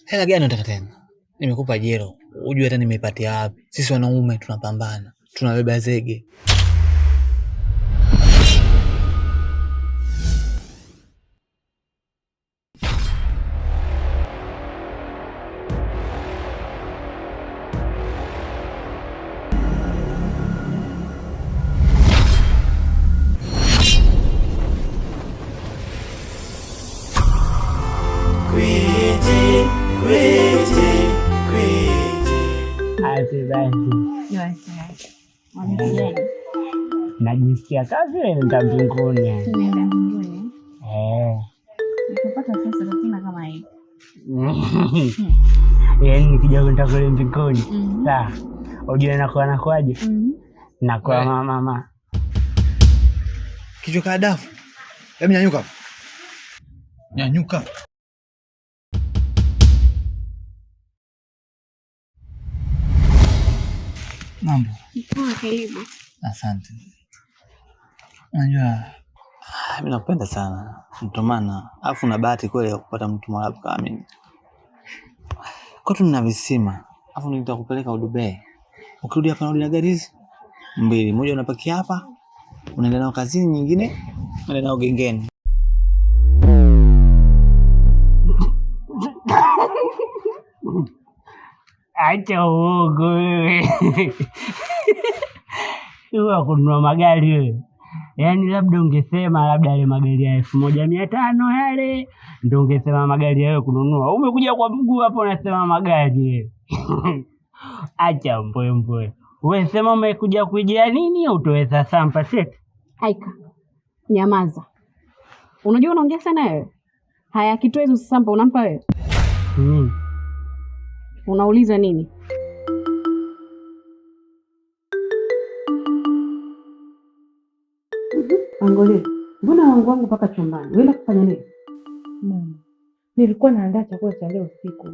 Hela gani unataka tena? Nimekupa jero. Ujue hata nimeipatia wapi. Sisi wanaume tunapambana. Tunabeba zege. Najisikia kazi nenda mbinguni. Nenda mbinguni. Nikipata pesa lazima kama hii. Yaani nikija kwenda kule mbinguni. Sawa. Ujue nakwaje? Nakuwa mama. Kichwa kadafu. Hebu nyanyuka. Nyanyuka. Mambo. Karibu. Asante. Unajua mimi nakupenda sana. Mtomana, afu na bahati kweli ya kupata mtu mwarabu kama mimi. Kwa tu nina visima. Afu nitakupeleka Dubai. Ukirudi hapa na gari hizi 2, moja unapakia hapa, unaenda nao kazini, nyingine unaenda nao gengeni. Acha uogo wewe. Wewe kununua magari wewe. Yaani labda ungesema labda yale magari ya 1500 yale ndio ungesema magari yao kununua. Umekuja kwa mguu hapo unasema magari. Acha mbwembwe. Wewe sema umekuja kujia nini utoweza sampa seti? Aika. Nyamaza. Unajua unaongea sana wewe. Haya kitoa hizo sampa unampa wewe? Unauliza nini? Angole, mbona wangu mpaka chumbani? Unaenda kufanya nini? Mama, nilikuwa naandaa chakula cha leo usiku.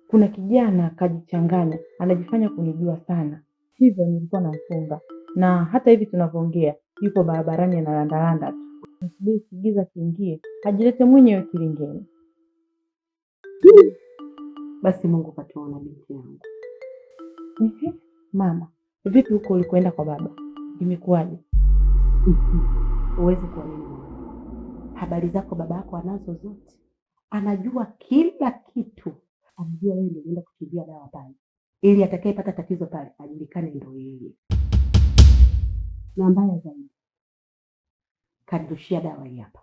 Kuna kijana akajichanganya, anajifanya kunijua sana. Hivyo nilikuwa namfunga. Na hata hivi tunavyoongea, yupo barabarani analandalanda tu. Nasubiri kigiza kiingie, ajilete mwenyewe kilingeni. Basi Mungu katuona binti yangu. Mama, vipi huko ulikoenda kwa baba? Imekuwaje? Uwezi kuamini. Habari zako baba yako anazo zote. Anajua kila kitu. Anajua wewe ndio unaenda kukimbia dawa pale. Ili atakayepata tatizo pale ajulikane ndio yeye. Na mbaya zaidi, kadushia dawa hii hapa.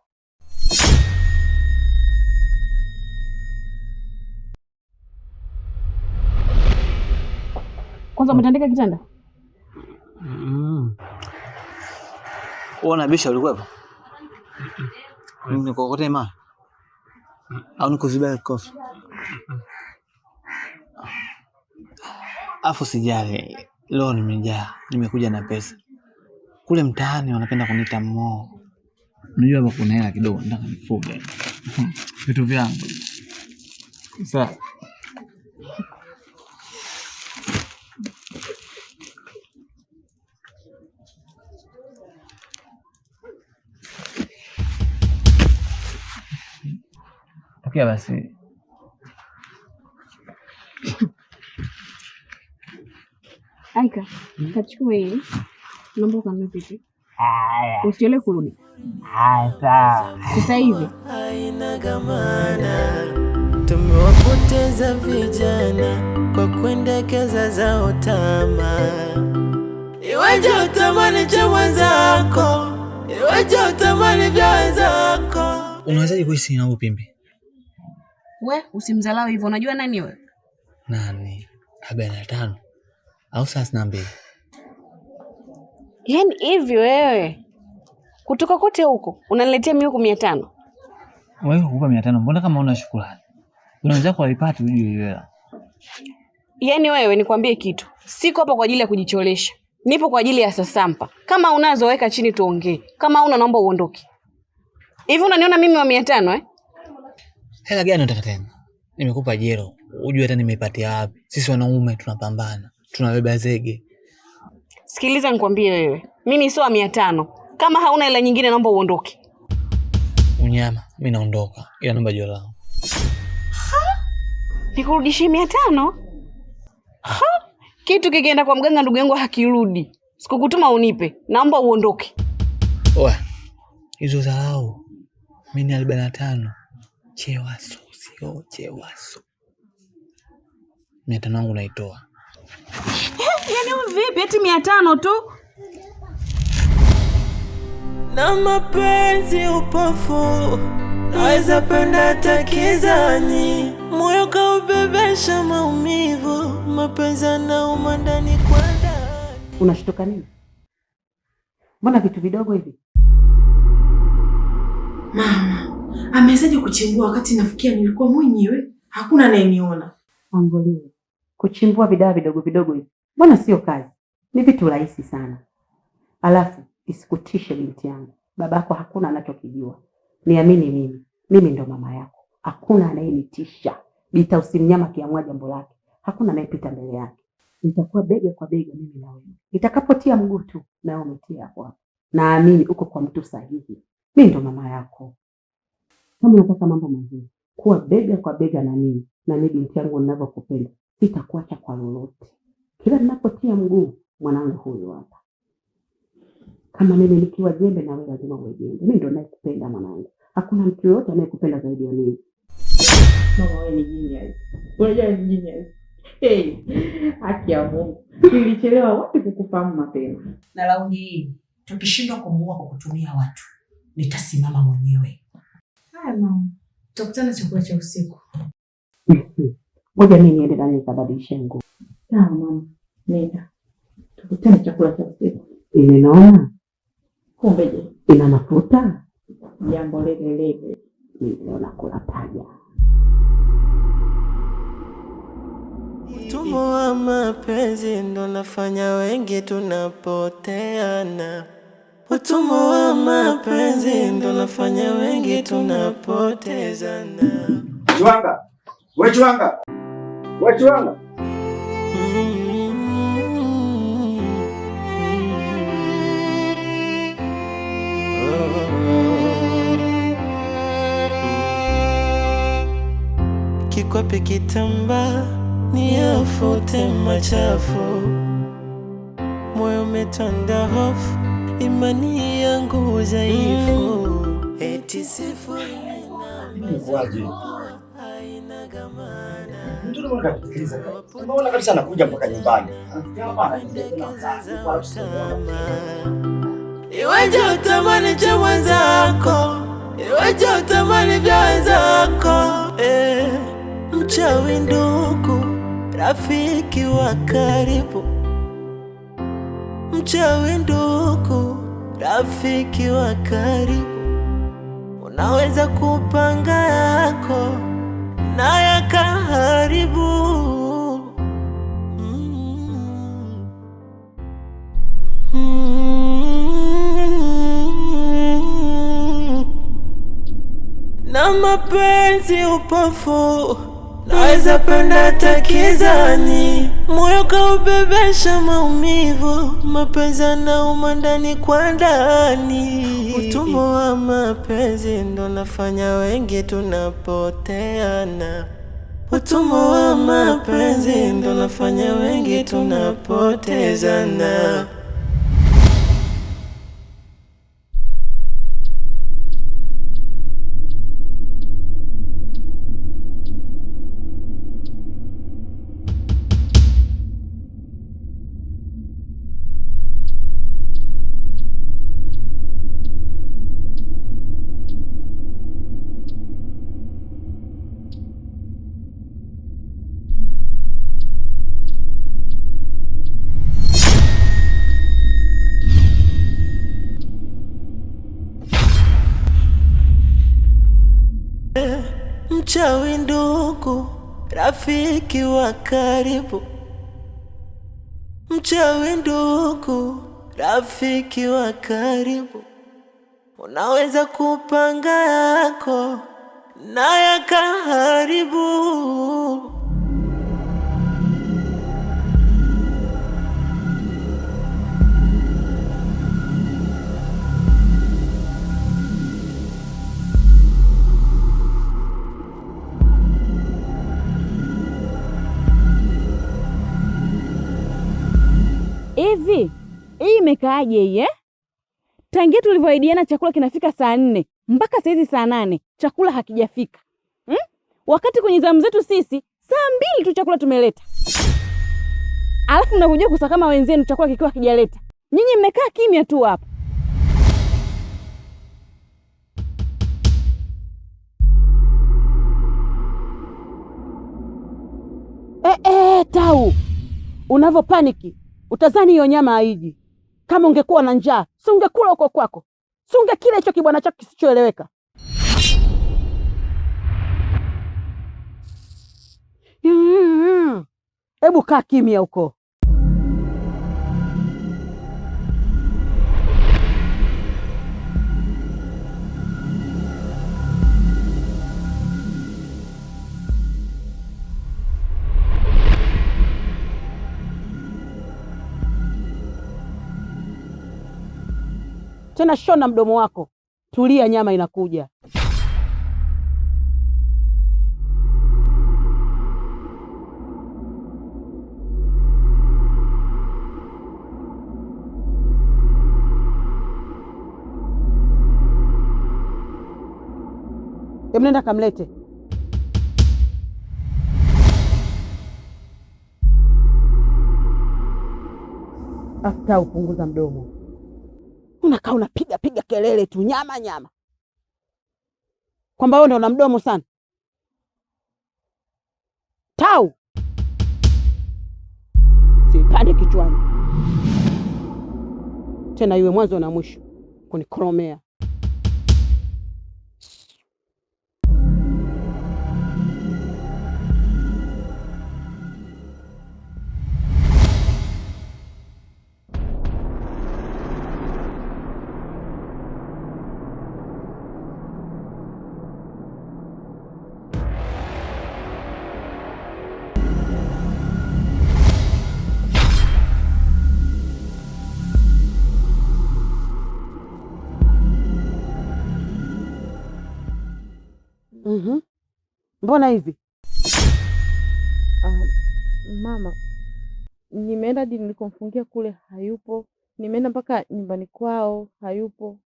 Kwanza umetandika kitanda? Uona bisha ulikuwa hapo? Niko kote ma. Au niko zibaya kofi. Afu sijali. Leo nimejaa, nimekuja na pesa. Kule mtaani wanapenda kuniita Mo. Unajua hapo kuna hela kidogo nataka nifuge. Vitu vyangu. Sasa Pokea basi. Aika, kachukua hii. Naomba ukanunue vitu. Usichelewe kurudi. Sawa. Sasa hivi. Haina gamana. Tumewapoteza vijana kwa kuendekeza zao tamaa. Iweje utamani cha mwenzako? Iweje utamani vya wenzako? Unawezaje kuishi na upimbi? We, usimdharau hivyo. Unajua nani wewe? Nani? 45 au 32. Yaani hivi wewe kutoka kote huko unaniletea mioko 500? Wewe kukupa 500, mbona kama una shukrani? Unaweza kuipata ujue hiyo. Yaani wewe nikwambie kitu. Siko hapa kwa ajili ya kujicholesha. Nipo kwa ajili ya sasampa. Kama unazoweka chini tuongee. Kama una naomba uondoke. Hivi unaniona mimi wa 500 Hela gani unataka tena? Nimekupa jero. Ujue hata nimeipatia wapi. Sisi wanaume tunapambana. Tunabeba zege. Sikiliza nikwambie wewe. Mimi sio wa 500. Kama hauna hela nyingine naomba uondoke. Unyama, mimi naondoka. Ila naomba jero langu. Nikurudishie 500? Ha! Kitu kikienda kwa mganga ndugu yangu hakirudi. Sikukutuma unipe. Naomba uondoke. Oa. Hizo dharau. Mimi 45. Chewaso, sio chewaso. 500 yangu naitoa. Yaani vipi eti 500 tu? Na mapenzi upofu, naweza penda takizani, moyo kaubebesha maumivu, mapenzi yanauma ndani kwa ndani. Unashtuka nini? Mbona vitu vidogo hivi? Mama, amewezaje kuchimbua wakati nafikia nilikuwa mwenyewe? Hakuna anayeniona. Angolia. Kuchimbua vidawa vidogo vidogo hivi. Mbona sio kazi? Ni vitu rahisi sana. Alafu isikutishe binti yangu. Babako hakuna anachokijua. Niamini mimi. Mimi ndo mama yako. Hakuna anayenitisha. Bita usimnyama kiamua jambo lake. Hakuna anayepita mbele yake. Nitakuwa bega kwa bega mimi na wewe. Nitakapotia mguu tu na wewe umetia hapo. Naamini uko kwa mtu sahihi. Mimi ndo mama yako. Kama unataka mambo mazuri, kuwa bega kwa bega na mimi. Na mimi binti yangu ninavyokupenda, sitakuacha kwa lolote. Kila ninapotia mguu, mwanangu huyu hapa. Kama mimi nikiwa jembe na wewe lazima uwe jembe. Mimi ndo ninayekupenda mwanangu. Hakuna mtu yote anayekupenda zaidi ya mimi. Mama wewe ni genius. Unajua ni genius. Hey, haki ya Mungu. Nilichelewa wapi kukufahamu mapema. Na raundi hii, tukishindwa kumuua kwa kutumia watu, nitasimama mwenyewe. Haya mama. Tutakutana chakula cha usiku. Ngoja mimi niende ndani nikabadilishe nguo. Sawa mama. Nenda. Tukutane chakula cha usiku. Imenaona? Kumbe je, ina mafuta? Jambo lele. Ndio nakula paja. Utumwa wa mapenzi ndo nafanya wengi tunapoteana. Utumwa wa mapenzi ndo nafanya wengi tunapotezana. Chiwanga! We Chiwanga! We Chiwanga! Kikwapi kitamba ni afute machafu, moyo umetanda hofu, imani yangu dhaifu, eti sifuri haina gamana. Mtu mmoja kusikiliza. Unaona kabisa anakuja mpaka nyumbani. Iweje utamani cha mwenzako, iweje utamani vya wenzako, mchawi ndugu, rafiki wa karibu. Mchawi ndugu, rafiki wa karibu. Unaweza kupanga yako na yakaharibu. Na mapenzi upofu, naweza penda takizani, moyo kaubebesha maumivu, mapenzi yanauma ndani kwa ndani. Utumwa wa mapenzi ndo nafanya wengi tunapoteana. Utumwa wa mapenzi ndo nafanya wengi tunapotezana. Mchawi ndugu, rafiki wa karibu. Mchawi ndugu, rafiki wa karibu. Unaweza kupanga yako na yakaharibu. Hivi hii imekaaje hii Tangia tulivyoahidiana chakula kinafika saa 4 mpaka saa hizi saa 8 chakula hakijafika. Wakati kwenye zamu zetu sisi saa 2 tu chakula tumeleta. Alafu mnavojua kusakama wenzenu chakula kikiwa hakijaleta. Nyinyi mmekaa kimya tu hapa. Tau. Unavyo paniki, utazani hiyo nyama haiji. Kama ungekuwa na njaa, si ungekula huko kwako. Si ungekila hicho kibwana chako kisichoeleweka. Hebu kaa kimya huko. Tena shona mdomo wako. Tulia, nyama inakuja. Nenda kamlete. Afta upunguza mdomo. Unakaa unapiga kelele tu nyama. Kwamba wewe ndio una mdomo sana. Tau. Sipande kichwani. Tena iwe mwanzo na mwisho kunikoromea. Mbona hivi? Mama, nimeenda hadi nilikomfungia kule hayupo. Nimeenda mpaka nyumbani kwao hayupo.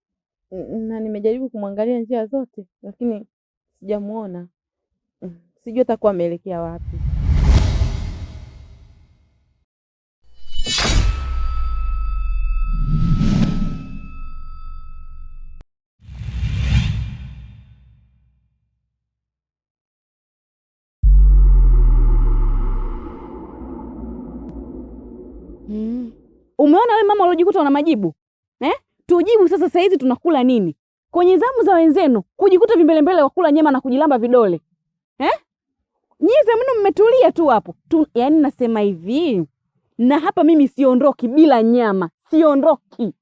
Na nimejaribu kumwangalia njia zote lakini sijamuona. Sijui atakuwa ameelekea wapi. Umeona wewe mama uliojikuta una majibu? Tujibu sasa, saa hizi tunakula nini? Kwenye zamu za wenzenu kujikuta vimbelembele wakula nyama na kujilamba vidole. Nyinyi zamani mmetulia tu hapo. Yaani nasema hivi, na hapa mimi siondoki bila nyama, siondoki.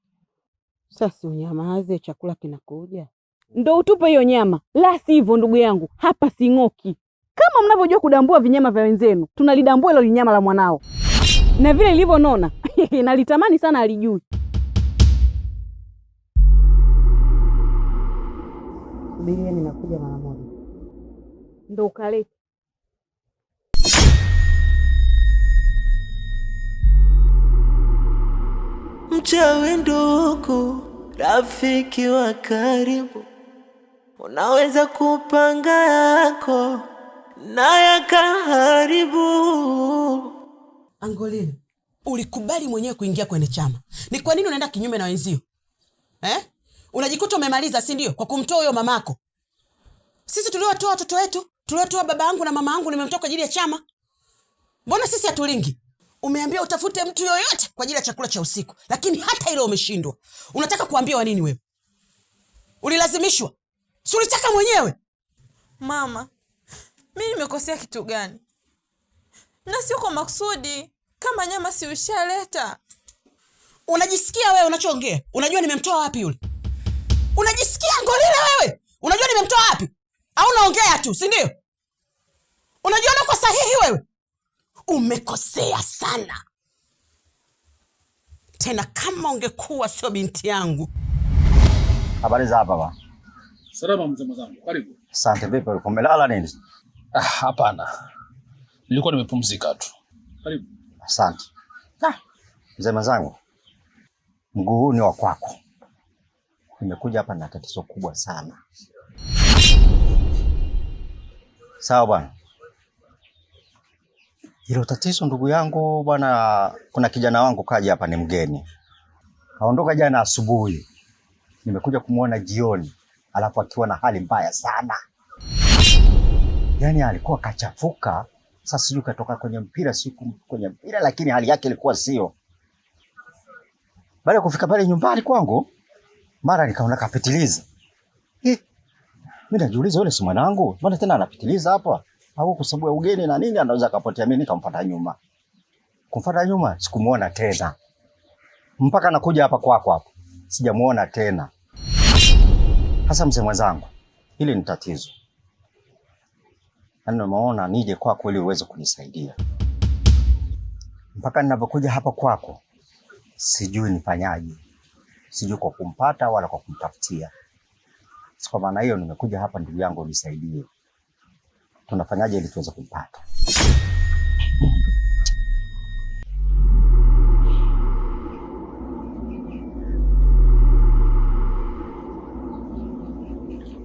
Sasa unyamaze, chakula kinakuja. Ndio utupe hiyo nyama. La sivyo ndugu yangu, hapa sing'oki. Kama mnavyojua kudambua vinyama vya wenzenu, tunalidambua hilo linyama la mwanao. Na vile lilivyonona, nalitamani sana alijui. Subiria ninakuja mara moja. Ndio ukalete. Mchawi ndugu, rafiki wa karibu, unaweza kupanga yako na yakaharibu. Angolile, ulikubali mwenyewe kuingia kwenye chama. Ni kwa nini unaenda kinyume na wenzio? Unajikuta umemaliza, si ndio? Kwa kumtoa huyo mamako. Sisi tuliwatoa watoto wetu, tuliwatoa baba yangu na mama yangu, nimemtoa kwa ajili ya chama. Mbona sisi hatulingi? Umeambia utafute mtu yoyote kwa ajili ya chakula cha usiku, lakini hata ile umeshindwa. Unataka kuambia wa nini wewe? Ulilazimishwa? Si ulitaka mwenyewe? Mama, mimi nimekosea kitu gani? Na sio kwa makusudi. Kama nyama si ushaleta. Unajisikia wewe unachoongea? Unajua nimemtoa wapi yule? Unajisikia Ngolile wewe? Unajua nimemtoa wapi? Au unaongea tu, si ndio? Unajua uko sahihi wewe? Umekosea sana. Tena kama ungekuwa sio binti yangu. Habari za hapa baba? Salama mzee wangu. Karibu. Asante. Vipi, ulikuwa umelala nini? Hapana. Nilikuwa nimepumzika tu. Karibu. Asante. Mzee wangu, mguu huu ni wa kwako. Nimekuja hapa na tatizo kubwa sana. Sawa bwana. Hilo tatizo ndugu yangu bwana, kuna kijana wangu kaja hapa, ni mgeni. Kaondoka jana asubuhi. Nimekuja kumuona jioni, alafu akiwa na hali mbaya sana. Yaani alikuwa kachafuka. Sasa sijui katoka kwenye mpira, lakini hali yake ilikuwa sio. Baada ya kufika pale nyumbani kwangu, mara nikaona kapitiliza. Mimi najiuliza yule si mwanangu, mbona tena anapitiliza hapa? Au kwa sababu ya ugeni na nini anaweza kapotea? Mimi nikamfuata nyuma. Kumfuata nyuma sikumuona tena. Mpaka nakuja hapa kwako hapo. Sijamuona tena. Hasa mzee mwenzangu, hili ni tatizo. Naona nije kwako ili uweze kunisaidia. Mpaka ninapokuja hapa kwako, sijui nifanyaje. Sijui kwa kumpata wala kwa kumtafutia. Kwa maana hiyo nimekuja hapa ndugu yangu unisaidie. Tunafanyaje ili tuweze kumpata?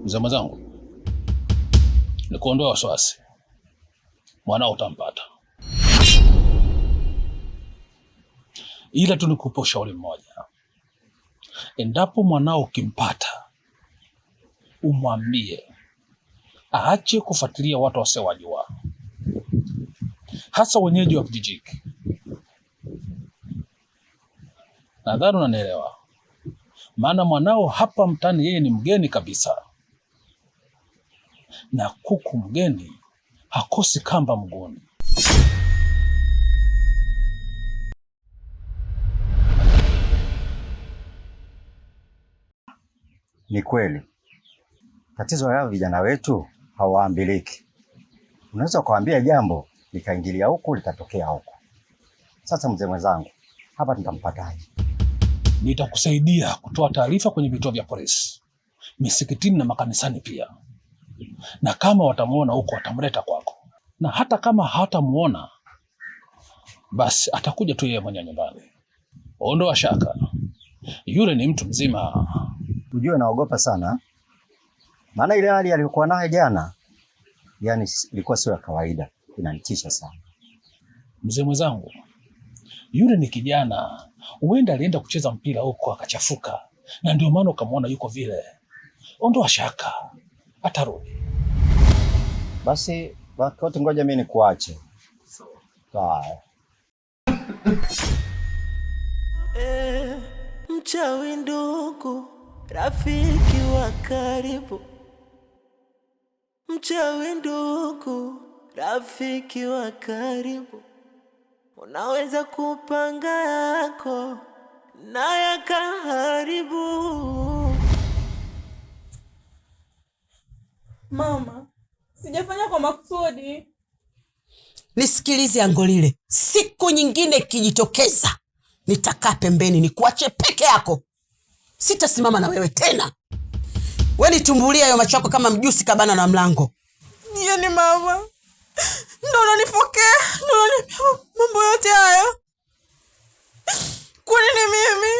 Mzee mwenzangu, nikuondoa wasiwasi. Mwanao utampata. Ila tu nikupe ushauri mmoja. Endapo mwanao ukimpata, umwambie aache kufuatilia watu wasiowajua, hasa wenyeji wa kijiji. Nadhani unanielewa. Maana mwanao hapa mtani yeye ni mgeni kabisa. Na kuku mgeni hakosi kamba mguuni. Ni kweli. Tatizo la vijana wetu hawaambiliki. Unaweza kuambia jambo likaingilia huku litatokea huku. Sasa mzee mwenzangu, hapa nitampataje? Nitakusaidia kutoa taarifa kwenye vituo vya polisi, misikitini na makanisani pia. Na kama watamuona huko watamleta kwako. Na hata kama hatamuona, basi atakuja tu yeye mwenyewe nyumbani. Ondoa shaka. Yule ni mtu mzima. Unajua naogopa sana. Maana ile hali aliyokuwa nayo jana, yani ilikuwa sio ya kawaida, inanitisha sana. Mzee mwenzangu, yule ni kijana, huenda alienda kucheza mpira huko akachafuka, na ndio maana ukamwona yuko vile. Ondoa shaka, atarudi. Basi wakati ngoja mimi nikuache. Sawa. Mchawi ndugu, rafiki wa karibu. Mchawi ndugu, rafiki wa karibu. Unaweza kupanga yako na yakaharibu. Mama, sijafanya kwa makusudi. Nisikilize Angolile, siku nyingine ikijitokeza nitakaa pembeni nikuache peke yako. Sitasimama na wewe tena. Wewe nitumbulia hayo macho yako kama mjusi kabana na mlango. Yaani mama, ndio unanifokea, ndio mambo yote hayo. Kwa nini mimi?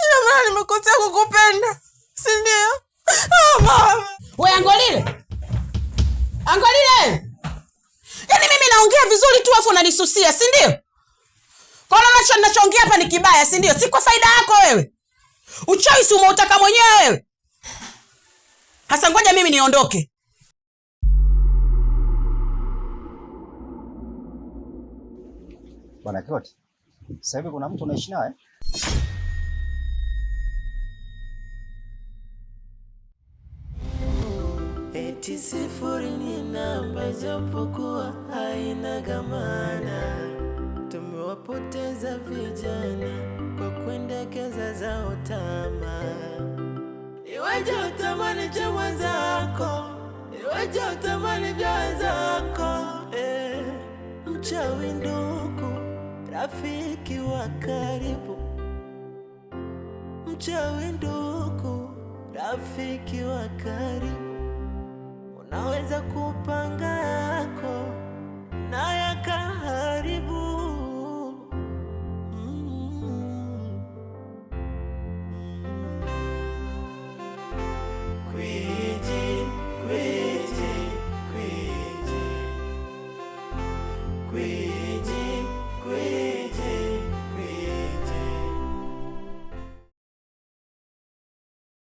Ina maana nimekosea kukupenda, si ndio? Mama. Wewe Angolile. Angolile. Yaani mimi naongea vizuri tu afu unanisusia, si ndio? Kwa nini ninachoongea hapa ni kibaya, si ndio? Si kwa faida yako wewe. Uchawi si umeutaka mwenyewe wewe. Hasa ngoja mimi niondoke. Bwana Kioti, sasa hivi kuna mtu unaishi naye? Eti sifuri ni namba japokuwa haina gamana. Tumewapoteza vijana kwa kuendekeza zao tamaa. Iweje utamani cha mwenzako, iweje utamani vya wenzako. Mchawi ndugu, rafiki wa karibu. Mchawi ndugu, rafiki wa karibu. Unaweza kupanga yako na